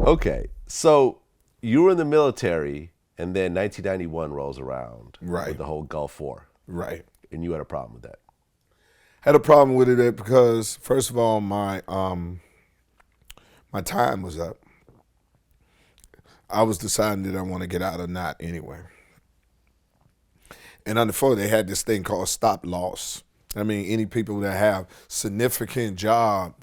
Okay, so you were in the military, and then 1991 rolls around Right. with the whole Gulf War, Right. and you had a problem with that. Had a problem with it because first of all, my time was up. I was deciding that I want to get out or not anyway. And unfortunately, they had this thing called stop loss. I mean, any people that have significant job,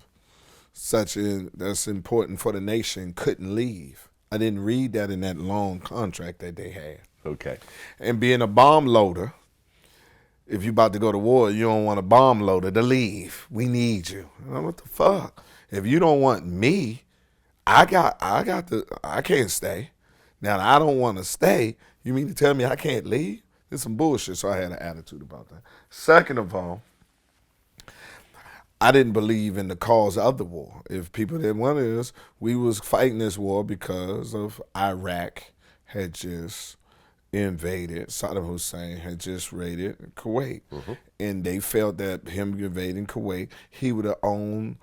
such as that's important for the nation, couldn't leave. I didn't read that in that long contract that they had. Okay. And being a bomb loader, if you about to go to war, you don't want a bomb loader to leave. We need you. And I'm, what the fuck? If you don't want me, I can't stay. Now I don't want to stay. You mean to tell me I can't leave? It's some bullshit. So I had an attitude about that. Second of all, I didn't believe in the cause of the war. If people didn't want us, we was fighting this war because of Iraq had just invaded. Saddam Hussein had just raided Kuwait. And they felt that him invading Kuwait, he would have owned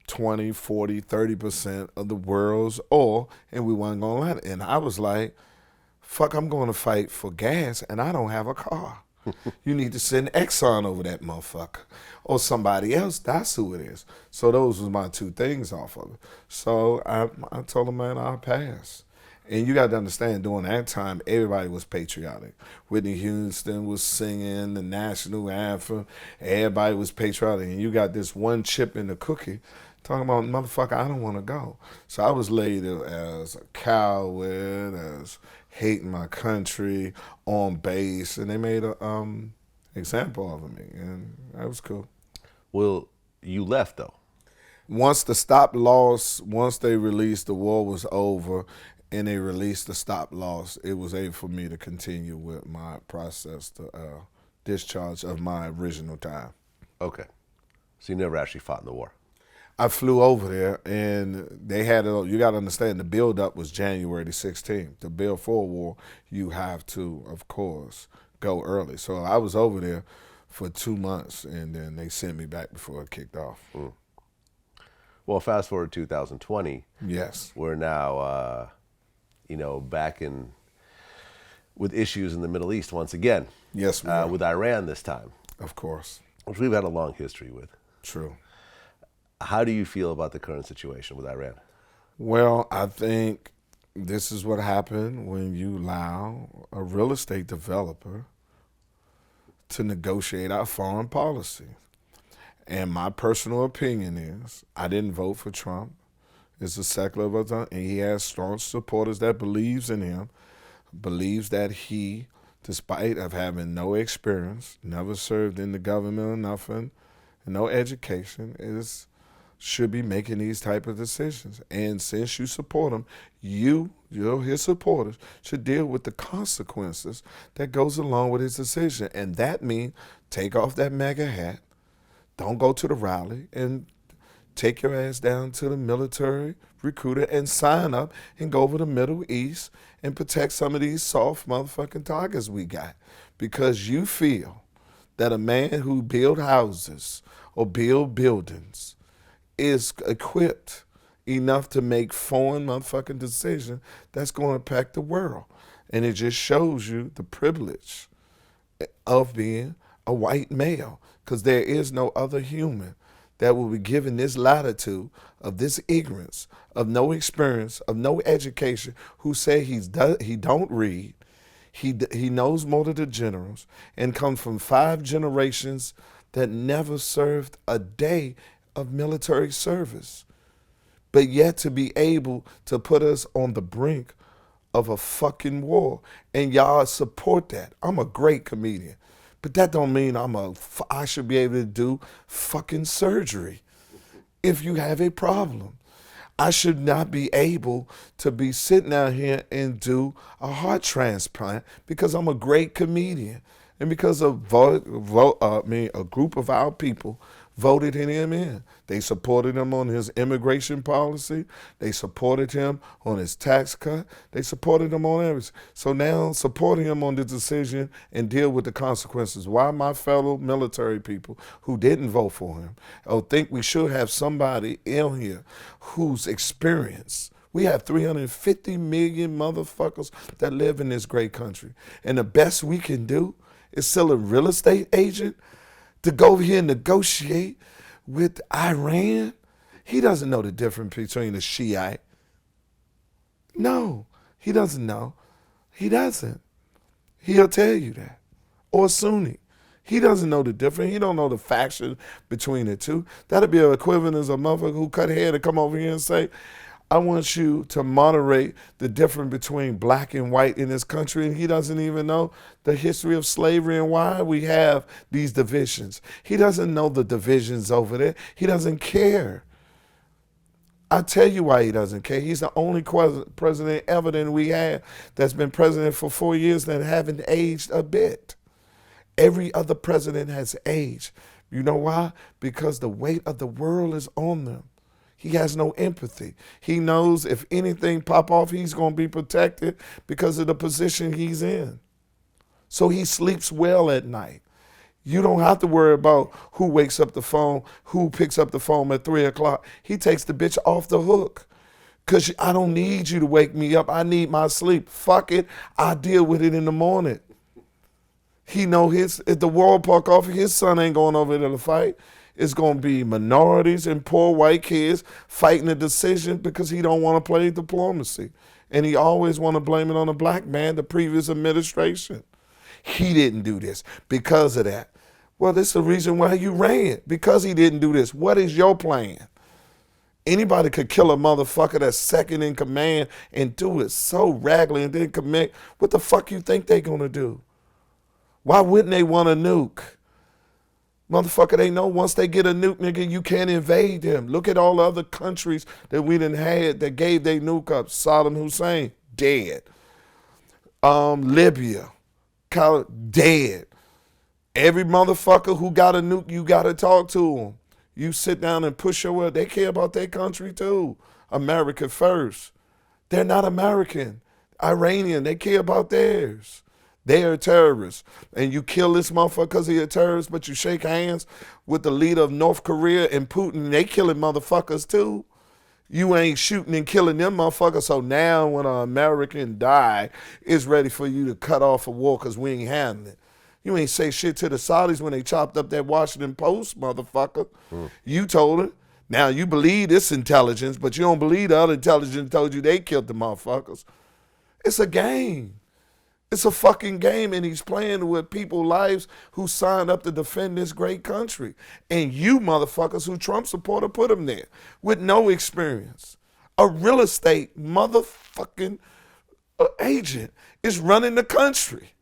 20, 40, 30% of the world's oil, and we wasn't going to let it. And I was like, fuck, I'm going to fight for gas, and I don't have a car. You need to send Exxon over that motherfucker or somebody else. That's who it is. So those was my two things off of it. So I told him, man, I'll pass. And you got to understand, during that time, everybody was patriotic. Whitney Houston was singing the national anthem. Everybody was patriotic. And you got this one chip in the cookie talking about, motherfucker, I don't want to go. So I was labeled as a coward, as hating my country on base. And they made a example of me. And that was cool. Well, you left though. Once the stop loss, once they released the war was over, and they released the stop loss, it was able for me to continue with my process to discharge of my original time. Okay. So you never actually fought in the war. I flew over there, and they had you got to understand, the build-up was January the 16th. The build for war, you have to, of course, go early. So I was over there for 2 months, and then they sent me back before it kicked off. Well, fast forward to 2020. Yes. We're now, back in with issues in the Middle East once again. Yes, we are. With Iran this time, Of course. which we've had a long history with. True. How do you feel about the current situation with Iran? Well, I think this is what happened when you allow a real estate developer to negotiate our foreign policy. And my personal opinion is I didn't vote for Trump. It's a secular vote, and he has strong supporters that believes in him, believes that he, despite of having no experience, never served in the government or nothing, no education, should be making these type of decisions. And since you support him, his supporters, should deal with the consequences that goes along with his decision. And that means take off that MAGA hat, don't go to the rally, and take your ass down to the military recruiter and sign up and go over to the Middle East and protect some of these soft motherfucking targets we got. Because you feel that a man who build houses or build buildings is equipped enough to make foreign motherfucking decisions that's going to impact the world. And it just shows you the privilege of being a white male, because there is no other human that will be given this latitude of this ignorance, of no experience, of no education, who say he don't read, he knows more than the generals, and come from 5 generations that never served a day of military service, but yet to be able to put us on the brink of a fucking war. And y'all support that. I'm a great comedian, but that don't mean I should be able to do fucking surgery. If you have a problem, I should not be able to be sitting out here and do a heart transplant because I'm a great comedian. And because a group of our people voted him in. They supported him on his immigration policy. They supported him on his tax cut. They supported him on everything. So now supporting him on the decision and deal with the consequences. Why my fellow military people who didn't vote for him or think we should have somebody in here who's experienced We have 350 million motherfuckers that live in this great country. And the best we can do is sell a real estate agent to go over here and negotiate with Iran. He doesn't know the difference between a Shiite. No, he doesn't know. He doesn't. He'll tell you that. Or Sunni. He doesn't know the difference. He don't know the faction between the two. That'd be equivalent as a motherfucker who cut hair to come over here and say, I want you to moderate the difference between black and white in this country. And he doesn't even know the history of slavery and why we have these divisions. He doesn't know the divisions over there. He doesn't care. I tell you why he doesn't care. He's the only president ever that we had that's been president for 4 years that haven't aged a bit. Every other president has aged. You know why? Because the weight of the world is on them. He has no empathy. He knows if anything pop off, he's going to be protected because of the position he's in. So he sleeps well at night. You don't have to worry about who wakes up the phone, who picks up the phone at 3 o'clock. He takes the bitch off the hook. Because I don't need you to wake me up. I need my sleep. Fuck it. I deal with it in the morning. He know if the world park off, his son ain't going over there to fight. It's going to be minorities and poor white kids fighting a decision because he don't want to play diplomacy. And he always want to blame it on the black man, the previous administration. He didn't do this because of that. Well, this is the reason why you ran, because he didn't do this. What is your plan? Anybody could kill a motherfucker that's second in command and do it so raggedly and then commit. What the fuck you think they going to do? Why wouldn't they want a nuke? Motherfucker, they know once they get a nuke, nigga, you can't invade them. Look at all the other countries that we done had that gave their nuke up. Saddam Hussein, dead. Libya, dead. Every motherfucker who got a nuke, you got to talk to them. You sit down and push your way. They care about their country too. America first. They're not American. Iranian, they care about theirs. They are terrorists. And you kill this motherfucker because he's a terrorist, but you shake hands with the leader of North Korea and Putin, they killing motherfuckers too. You ain't shooting and killing them motherfuckers. So now when an American die, it's ready for you to cut off a war because we ain't handling it. You ain't say shit to the Saudis when they chopped up that Washington Post, motherfucker. You told it. Now you believe this intelligence, but you don't believe the other intelligence told you they killed the motherfuckers. It's a game. It's a fucking game, and he's playing with people's lives who signed up to defend this great country. And you motherfuckers who Trump supporter put him there with no experience. A real estate motherfucking agent is running the country.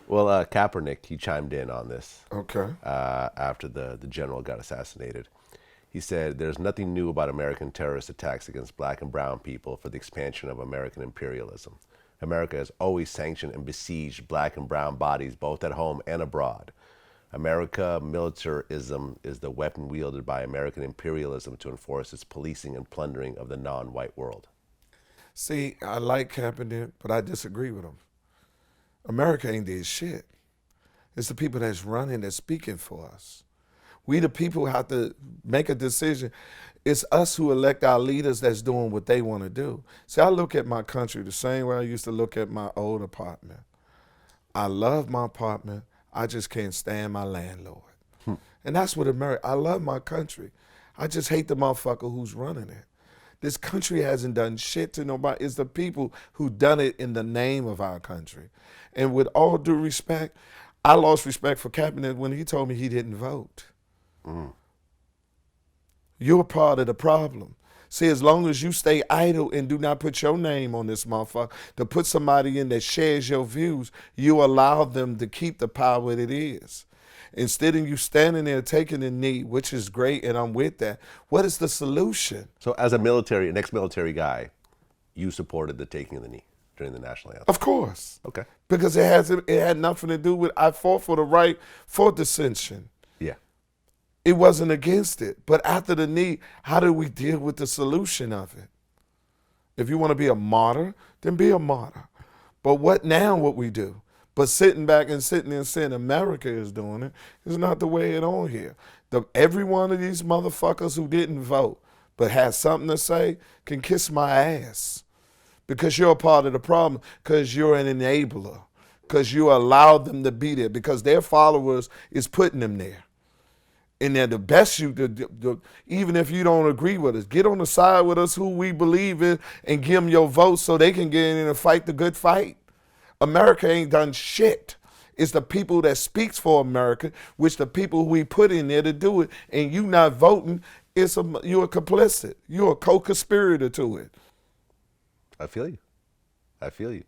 Well, Kaepernick, he chimed in on this. Okay. After the general got assassinated. He said, there's nothing new about American terrorist attacks against black and brown people for the expansion of American imperialism. America has always sanctioned and besieged black and brown bodies, both at home and abroad. America militarism is the weapon wielded by American imperialism to enforce its policing and plundering of the non-white world. See, I like Kaepernick, but I disagree with him. America ain't did shit. It's the people that's running, that's speaking for us. We the people have to make a decision. It's us who elect our leaders that's doing what they want to do. See, I look at my country the same way I used to look at my old apartment. I love my apartment. I just can't stand my landlord. And that's what America, I love my country. I just hate the motherfucker who's running it. This country hasn't done shit to nobody. It's the people who done it in the name of our country. And with all due respect, I lost respect for Kaepernick when he told me he didn't vote. You're part of the problem. See, as long as you stay idle and do not put your name on this motherfucker, to put somebody in that shares your views, you allow them to keep the power that it is. Instead of you standing there taking a knee, which is great, and I'm with that, what is the solution? So as an ex-military guy, you supported the taking of the knee during the national anthem? Of course. Okay. Because it had nothing to do with, I fought for the right for dissension. Yeah. It wasn't against it. But after the knee, how do we deal with the solution of it? If you want to be a martyr, then be a martyr. But what we do? But sitting back and saying America is doing it is not the way it on here. Every one of these motherfuckers who didn't vote, but has something to say can kiss my ass, because you're a part of the problem, because you're an enabler, because you allowed them to be there, because their followers is putting them there. And they're the best even if you don't agree with us, get on the side with us who we believe in and give them your vote so they can get in and fight the good fight. America ain't done shit. It's the people that speaks for America, which the people we put in there to do it, and you not voting, you're complicit. You're a co-conspirator to it. I feel you. I feel you.